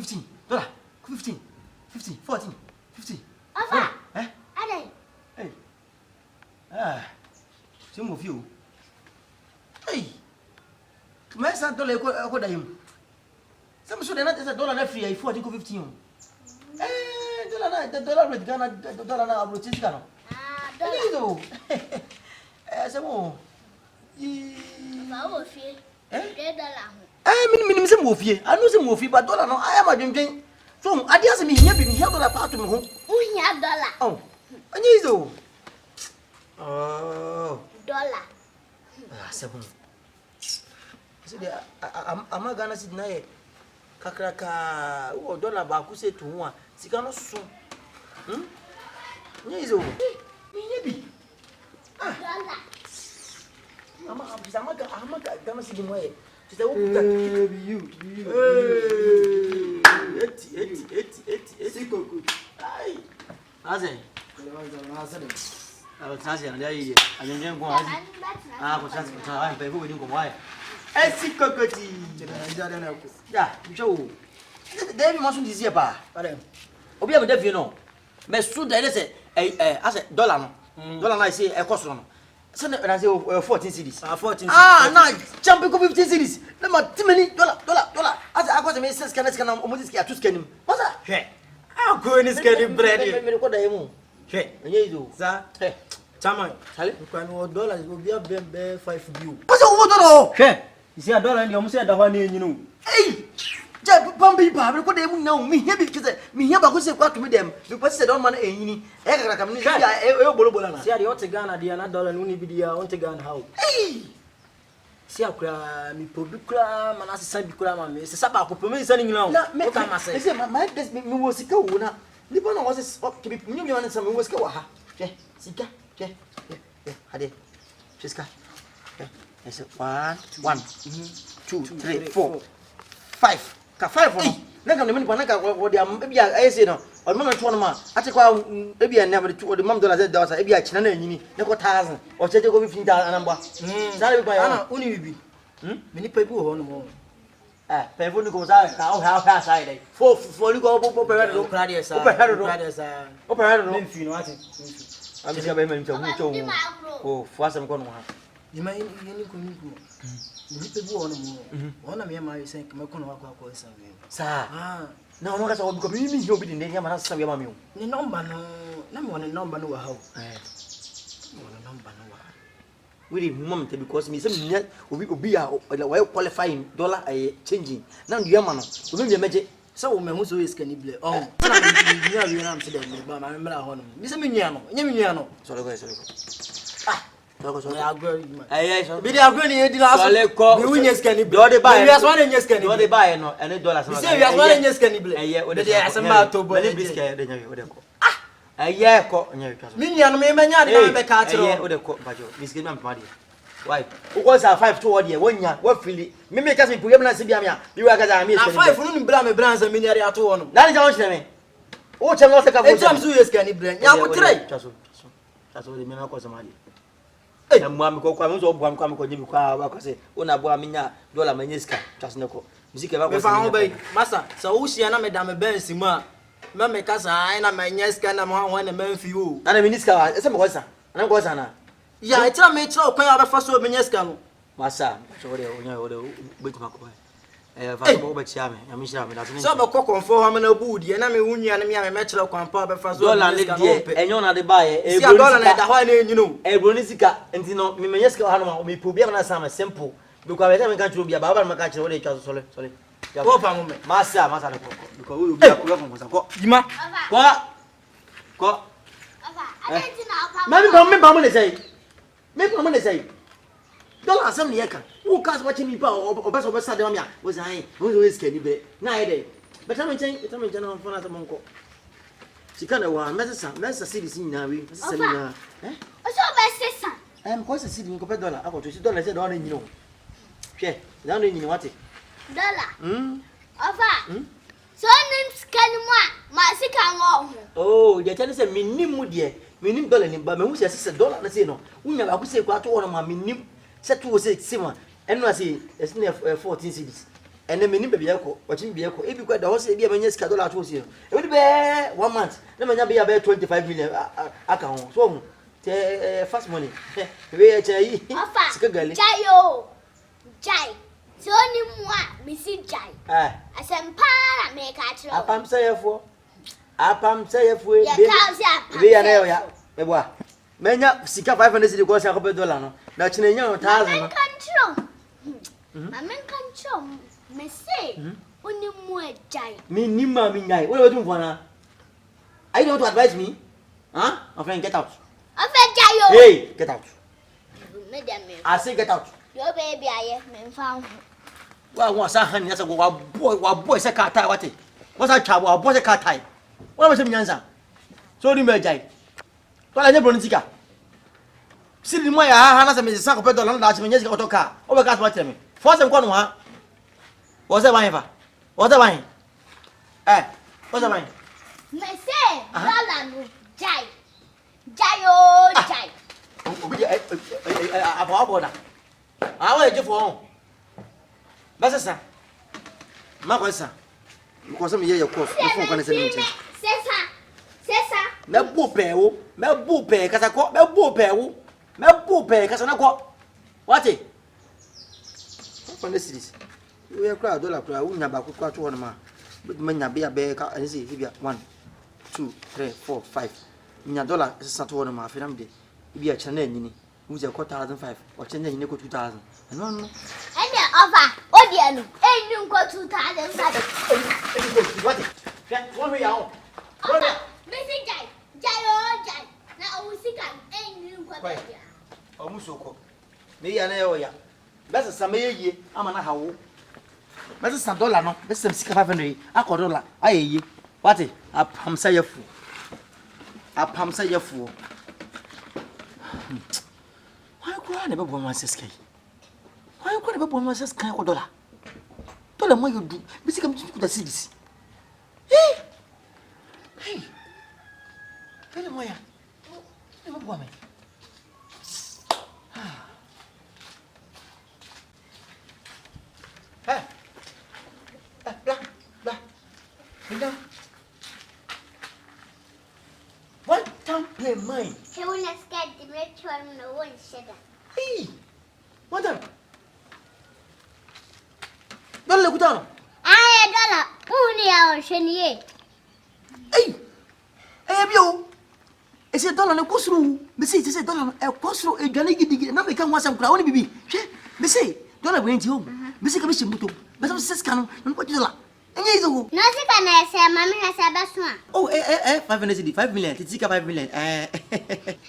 15. Dollar. 15. 15. 14. 50. Ofa. Eh? Ade. Hey. Ah. Some of you. Hey. Mais ça dollar ko da yim. Some so na dollar na free 14 ko 15. Dollar rate Ghana dollar na abro chisi kana. Dollar. C'est bon. Ma wo fie. $3. Minimum se mo fie. Anu se mo fie ba dollar no aya ma dwendwen. So ade ase me hia bi me hia dollar pa to me ho. Unya dollar. Oh. Anyi zo. Oh. Dollar. C'est bon. C'est de ama Ghana si na ye kakraka o dollar ba ku se to ho a sika no so. Anyi zo. Me hia bi. Dollar. Ama Ghana si di mo ye. C'est où putain. Beyou. C'est Kokotii. Aïe. Azé. Alors ça c'est là il y a quoi azé. Ah pour ça c'est ça on peut vous dire comment est. C'est Kokotii. Ya, jo. David moi son disait pas. Ou bien me devient non. Mais sous d'ailleurs c'est azé dollar non. Dollar là ici est cost non. Ça ne rasé 14 series. 14. Ah, na champion ko 15 series. Na ma timeni dollar. Asa akwa me sense kana skana o mozis ki atu skanim. Masa? Hwe. Ah, ko ni skanim bread. Me ko da yemu. Hwe. Enye izo. Sa. He. Chama. Sale. Kwa no dollar go bia be 5 bill. Masa wo dollar. Hwe. Isi dollar ndi o musa da ho na enyinu. Ei. Ja pambi ba me ko da yemu na mi hia bi kise. Mi hia ba ko se kwa to me dem. Bi ko se don man enyini. E kakra kam ni ya e bolo na. Si ade o te Ghana dia na dollar no ni bi dia on te Ghana how. Ei. Si akura mi pobi kura manase san bi kura ma me se saba ko peme san nyina o ka ma se se my best me wo sika wo na ni ba na wo se ke bi nyu mi wan san me wo sika wo ha hwe sika hwe hade sika ese 1 2 3 4 5 ka 5 no na ka me na ka wo dia e bia ayese no o me to no ma ate kwa e bia na be to de mam dollar $1 e bia kina na anyini ne ko 1000 o cheje go 15,000 anamba sare bi kwa ya ana uni bibi me ni pa bi ho no mo pevoni ko sa ka o ha sai dai fo ni ko bo pe do kra dia sa o pe do me fi no ate ami ka be me nta hu cho o fo asem ko no ha ni ma ni ko ni pa bi ho no mo ona me ma yesen ka me ko no akwa sa we sa na ono ka sa obi ko mi hi obi de ma na sa we ma mi o ni number no na me wona number no wa ha wona number no wa we mum te because me say me obi a why qualifying dollar changing na ndu ma no obi me meje sa wo me hu so is kanibile na me nya wi na am se dem ba ma me mra ho no mi se me nya no nya me nya no so le ko so ya agro so bi dia agro ni e di la so we wi nya skanibile do de buy we as one nya skanibile do de buy no ene dollar sama say we as one nya skanibile o de asema to bo le biske de nya o de ko ko nya ka so mi nya no me nya de na be ka tro o de ko bajo biske ma padi why because 5 to what here wonya wa fili me ka se puyem na se bia me a bi wa ka za me skanibile 5 no ni bra me bra za me nya ato wo no na ni ja won chire me o che no se ka fo e so yes skanibile nya ko tre taso de me na ko sama di na mo am ko kwa me so bo am kwa me ko nyi bi kwa ba ko se o na bo am nya dollar ma nyeska taso ne ko musique ba ko me fa ho be masa so wo hia na me da me bensi mu a me ka sa ai na ma nyeska na mo ho na me mfi o na me niska e se me ko sa na ko sa na ya etira me etira okwan ya befa so benyeska no masa so de onya o de betima ko fa so bo be chia me ya me chia me da so be ko konfo ha me na bu die na me wunya na me kira okwan pa befa so dollar le die enyo na de bae e dollar na da ho na enyinu e broni sika enti no me menyeska ha no ma me po bia na sa ma simple because we say me kan chiro bia ba me kan chiro o de twa so sole ko pa mo me masa de ko because we bia ko ko sa ko yima ko ade ti na me ba mo ne say me ko mo ne say dollar asem ne yeka wo ka so wachi mi pa obeso obesa de amia wo say wo is kanibile na ye de beta me chen na fona asem nko sika na wa mesa series nyina we mesa nyina o so be sesa ko se series nko pe dollar akoto si dollar se dollar nyina o hwe da no nyina wate dollar ofa so nim skanimo ma sika ngo oh de tell say minimum de minim dollar ni ba me hu se dollar na say no unya ba ku say ko ato wono ma minim se to say sima eno say esi na 14 series and then many baby echo, watching vehicle. If you got the horse, if you have a $1 to see, it would be 1 month. Then when you be about 25 million account. So, fast money. We are Jayo. Jai. So ni moi, Missy Jai. I said, "Pa, make a trip." Apam say for. Apam say for. We are there. Eboa. Menya sika 500 cedi ko sa ko $1 no. Na chinenya 1000. Mamen control. Me say, "Oni mo Jai." Me ni ma mi nyai. What are you doing for na? Are you going to advise me? Huh? My friend, get out. Jayo. Hey, get out. I say get out. Your baby, I am found. Well, what's that honey? That's a boy, say car tie. What? What's that child? Boy, a car tie. What was the answer? So, you may die. Well, I never know. See, my Hannah is a sack of $1 last minute auto car. Oh, I got what me. For some one, what's that wine? What's that wine? What's that wine? Me say, Roland, Jai. Jayo, Jai. I want you for Bassa. Macosa. Because I'm here, your course. Cessa. Melbope, Casaco, Melbope, Casanaco. What it? What is this? We are crowd, $1, we never could catch one man. But men be a bear, and see, 1, 2, 3, 4, 5. $1 is not one of my family. Be a channel, who's a $4,500 or changing you go 2,000. And one. And the offer, oh dear, and you go 2,000. What we are? Missy Jai, Jayo, Jai. Now we see and you go. Almost so cool. Me and Eoya. That's a Samay, I'm an how. That's a $1, no, that's some $600. I call $1. I what it? I pump say a fool. I pump say a fool. Why could I never born my sister? Why could I never born my sister? $1. Tell them what you do. Basically, come to the cities. Hey, tell them why. Never born me. Hey, blah. What time play mine? He will not get the rich one no one said. Hey, what time? Don't look down. I only our Shenier. Hey, Beyou. It's $1 no go through. Me say it's $1 a go through a galley dig. Now we can want some crown baby. Me say $1 going to home. Me say commission muto. But some says canon and what $1. And you go. No, she can say, Mammy has a best one. Oh, 5 million. It's 5 million.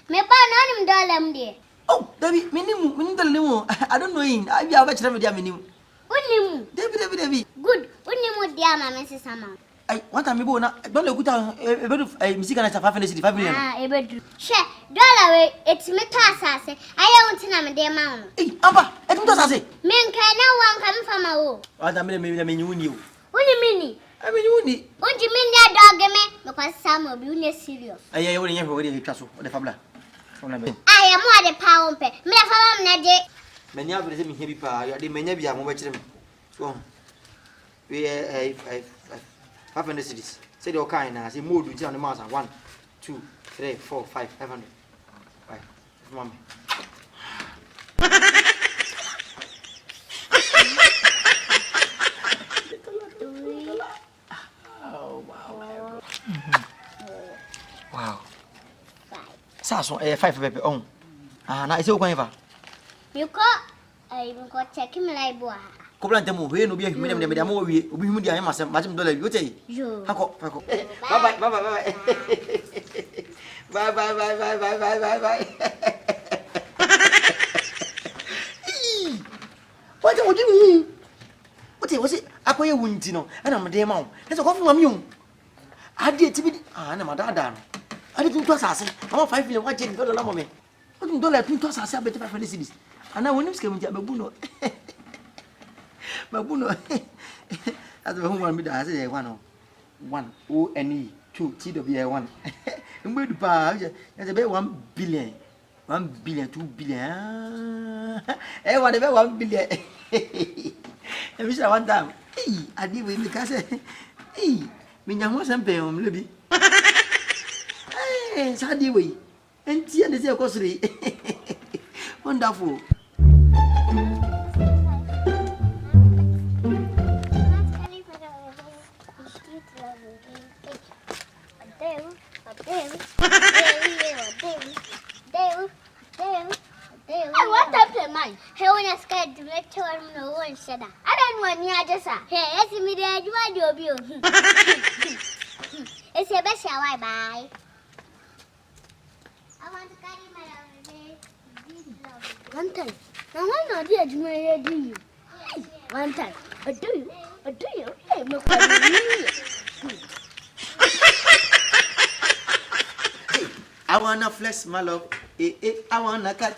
Me buy $9 dear. Oh, David, minimum. I don't know him. I be a better with your minimum. David. Good. Only dear, my Mrs. Hammer. I want to be born. Don't look down a bit of a music and 5 million. A bedroom. Share $1. It's me toss. I want to name dear mamma. Hey, Amber, I don't know. Men can no one come from a wall. What I mean, you knew. Only mini. I mean, you need. Won't you mean that dog me? Because some of you are serious. I only have already castle or the fabla. I am more the pound pay. Me for Nade. Many of them heavy power. The many be a mobile. So we 500 cities. Say your kind as a mood with on the mouse. 1, 2, 3, 4, 5, 500. Right, mommy. Wow. So 5 baby on. Na ise okwan fa. You got check him like boy. Ko plan temu we no bi ahimi dem dem mo wie obi himu di an masem magem $1 bi o tey. Hako. Bye. Bye. What do you mean? What was it? Akoye wunti no. Na me dem ma wo. Na so ko fu mam yum. Ade ti bi na ma dada no. Ade tun to asase. Am 5 million wa je $1 mo me. What $1 tun to asase abete 500 cedis. Ana wonim ske munti ababu no. Babuno. That's the one with the say 1 ONE 2 TW1. Mbe du pa. That's about 1 billion. 1 billion, 2 billion. What about 1 billion? And we say one time. adi we me ka say me nya ho sempe o mlebi sadi we enti ande say kosiri wonderful I want to play mine. Hey, when I scared to let you know one shudder. I don't want you just hey, it's me there. You want your view. It's a best shower. Bye. I want to carry my one time. Now, why not yet? Do you? One time. But do you? Hey, look at me. I wanna flex my love. I wanna cut.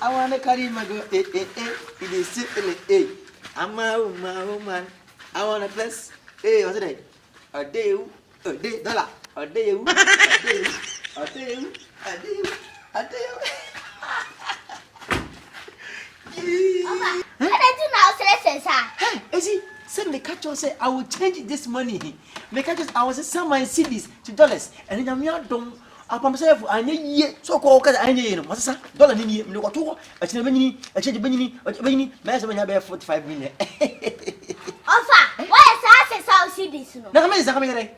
I wanna carry my girl. It is simple. I'm a woman. I wanna flex. What's it? A day, dollar. A day, Send me catch say I will change this money. Me catch I will send my cedis to dollars. And then I'm don't. Upon myself, I need so called I need $1 ni me go to a change Benny, Master 45 million. Offer, why is I see this? No, I'm coming.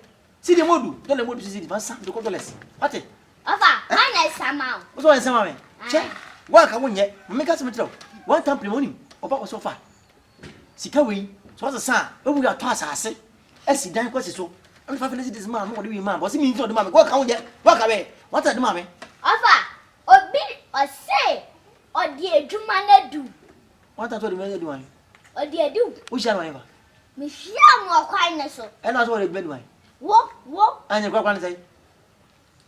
See the modu, don't want to see my son to $2. What it? Offer, mine is somehow. What's on some check? Work I won't yet. Make us a job. One time morning, about so far. Sikawi, so what's the son? Oh, we are tossed, I say. As he died, what's so? I'm going to this man. What do you mean? What's he mean to the mammy? Walk away. What's that, mammy? Offer, or bid, or say, or dear, do man do. What I told you, doing? Or dear do. Which shall I ever? Miss more kindness. And that's what it bed wine. Walk, and your grandpa say,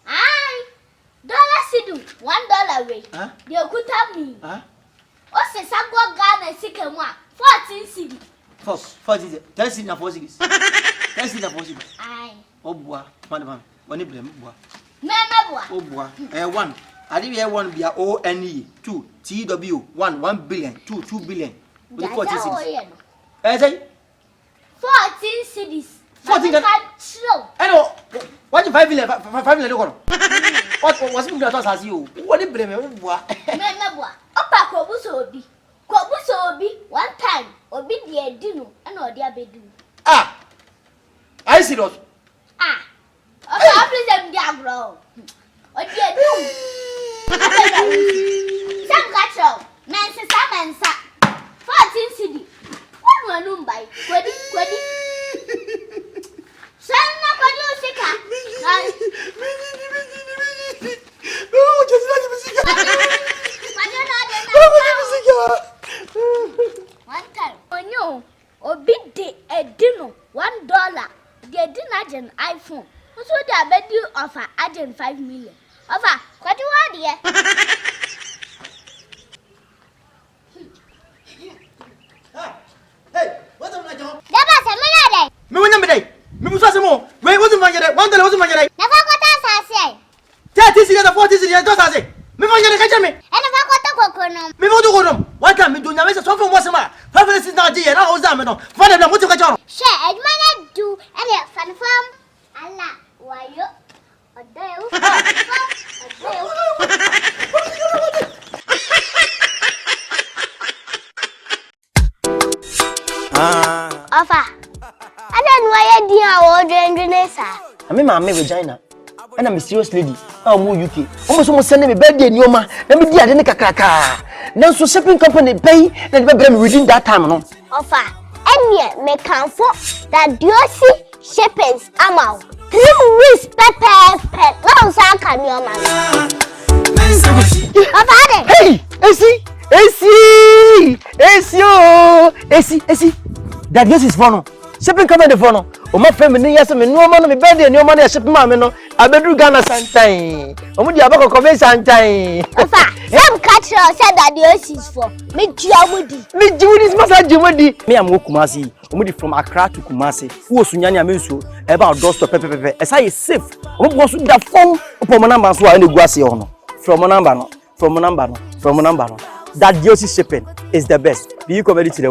aye, $1 do $1 away. Huh? You could tell me. Huh? Oh, say some go gun and sick and 14 city. First, 40, 10 cities and 4 cities. 10 cities and 4 cities. Aye. Oh, boy, one, when you blame, boy. Mamma, Oh, boy, 1. I didn't hear 1 be a ONE, 2, TW, 1 billion, 2 billion. With 14 cities. I say 14 cities. 14 I know. What 5 million? 5 million. What was it that as you? What did blame you? Mamma, Opa Kobusobi. Kobusobi, one time, or be the dino, and or the abedu. Ah, I see those. Ah, I please them diablo. Or dear do. Some catch Nancy Samansa. 14 city. One room by Queddy. Son of a new sicker. Oh, just like one time, when you or bid the a dino, $1. They didn't add an iPhone. What's what I bet you offer adding 5 million? Offer, what do you want, dear? Hey, what's up, Najo? Never say me. Me when you day. Me was more. Wait, wasn't my day. $1 wasn't my day. Never got us, I say. 30 cities and 40 cities, just as it. Me when you catch me. And if I got the coconut. Me want to go home. Why can't me do now? So from what's the matter? 5 minutes is not here. Now, what's that? No. Father, what you got on? Share, I might do any fun from Allah. Why you? A day. Offer. I don't know why you didn't I mean, my vagina. And I'm a serious lady. I'm UK. Almost sending me birthday in your man. Let me get a kaka. Now, so shipping company pay and be within that time. No offer. And yet, make comfort that Diosi shippings amount 3 weeks pet. No, sir, can your man. Hey, AC. That this is fun. Shipping company fun. O ma family yes me no man me birthday no man ship ma me no abedu Ghana santan o mu di abako come santan ofa some catch said that the is for me jiwudi masa jiwudi me am Kumasi o mu di from Accra to Kumasi wo sunyane amenso e ba door stop pepepe e say safe o mu go so da phone o mo number so a na gu ase ho no from number no that Diosi shipping is the best. Beyou comedy today.